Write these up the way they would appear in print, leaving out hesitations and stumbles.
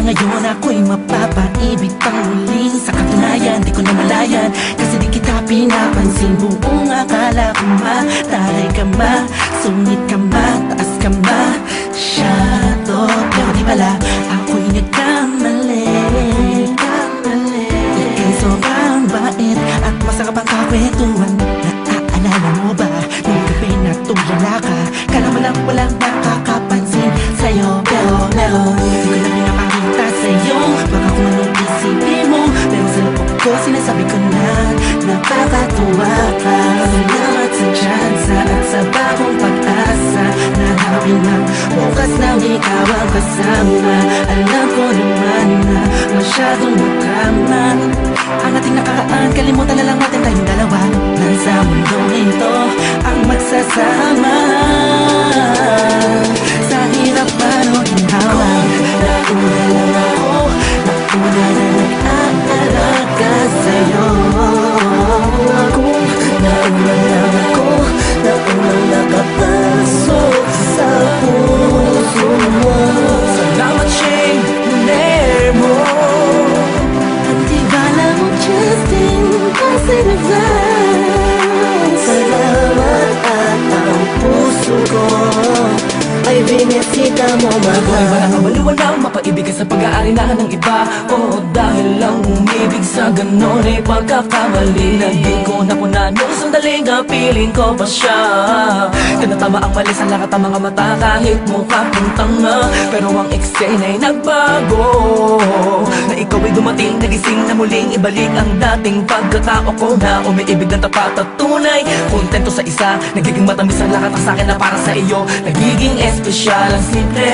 Ngayon ako'y mapapaibig pang muli. Sa katunayan, di ko na malayan, kasi di kita pinapansin. Buong akala ko mataray ka ma, sungit ka ma, taas ka ma, shadow. Pero di pala, ako'y nagkamali. Ika'y sobrang bait at masarap ang kakwentuhan. Naaalala mo ba, nung gabi na tumula ka, kala mo lang walang nakakapansin sa'yo. Pero meron, di ko na pinapakita sa'yo. Baka kung anong isipin mo, pero sa loob ko sinasabi ko na napakatuwa ka. Salamat sa tsansa at sa bagong pag-asa. Nahanapin ng bukas nang ikaw ang kasama. Alam ko naman na masyadong madrama ang ating nakaraan, kalimutan na lang natin tayong dalawa. Nasa mundong ito ang magsasama. Sa hirap man o ginhawa, nauna lang ako, nauna na nag-aalaga sa'yo. Nauna lang ako, naunang nakapasok sa puso mo. Salamat, Shane, luner mo. At di bala mo, Justin, kasi nag-vlog. Salamat at ang puso ko ay binisita mo, mahal. Ako'y walang kawaliwalang mapaibig sa pag-aari na ng iba. Oo, dahil lang umibig sa ganon ay pagkakamali. Naging ko na po na nung sandaling piling ko pa siya. Tinatama ang mali sa lahat ng mga mata, kahit mukha kong tanga. Pero ang eksena ay nagbago, na ikaw ay dumating, nagising na muling ibalik ang dating pagkatao ko. Na umiibig ng tapat at tunay, kontento sa isa, nagiging matamis ang lahat ng sakin na para sa iyo. Nagiging espesyal ang simple.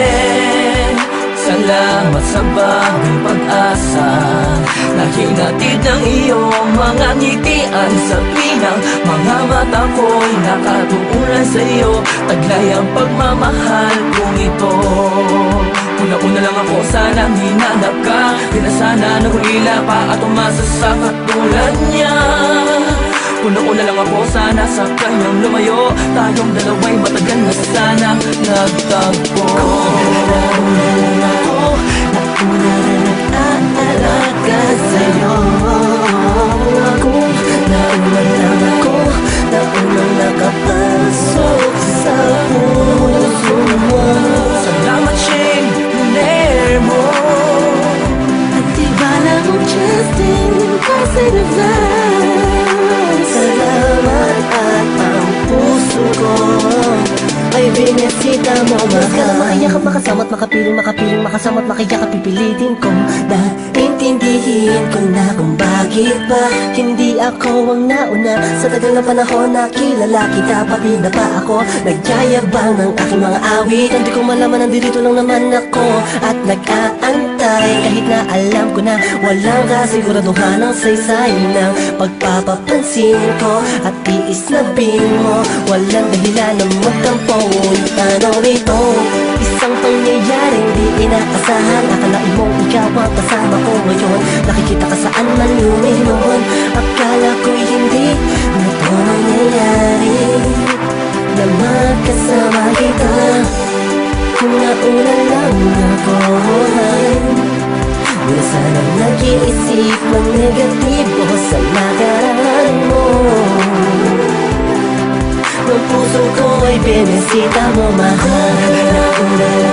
Salamat sa bagong pag-asa na hinatid ng iyong mga ngitian. Sa pinang mga mata ko'y nakatuunan sa iyo, taglay ang pagmamahal kong ito. Una-una lang ako, sanang hinanap ka, di na sana nahulila pa at umasa sa katulad niya. Una-una lang ako, sana sa kanyang lumayo, tayong dalawa'y matagal na sana nagtagpo. Nauna lang ako, nauna na nag-aalaga sa'yo. Nauna lang ako, naunang nakapasok sa puso mo. Salamat, Shane, luner mo. At di bala mo, Justin, kasi nag-vlog. Salamat at ang puso ko ay binisita mo, mahal. Ka na makiyakap, makasama at makapiling, makasama at makiyakap, pipilitin ko na intindihin ko na kung bakit ba hindi ako ang nauna. Sa tagal na panahon na kilala kita, pati na pa ako nagyayabang ng aking mga awit. Hindi ko malaman, nandito lang naman ako at nag-aantay, kahit na alam ko na walang kasiguraduhan ang saysay ng pagpapapansin ko at tiis na bing mo. Walang dahilan na magtampo. Tanong ito, isang pangyayaring di inaasahan. Akalain mong ikaw ang kasama ko ngayon, nakikita ka saan man lumingon. Akala ko'y hindi na ito mangyayari, na magkasama kita. Kung nauna lang ako, di na sana nag-iisip ng negatibo sa nakaraan mo. Ang puso ko ay binisita mo, mahal. Nauna lang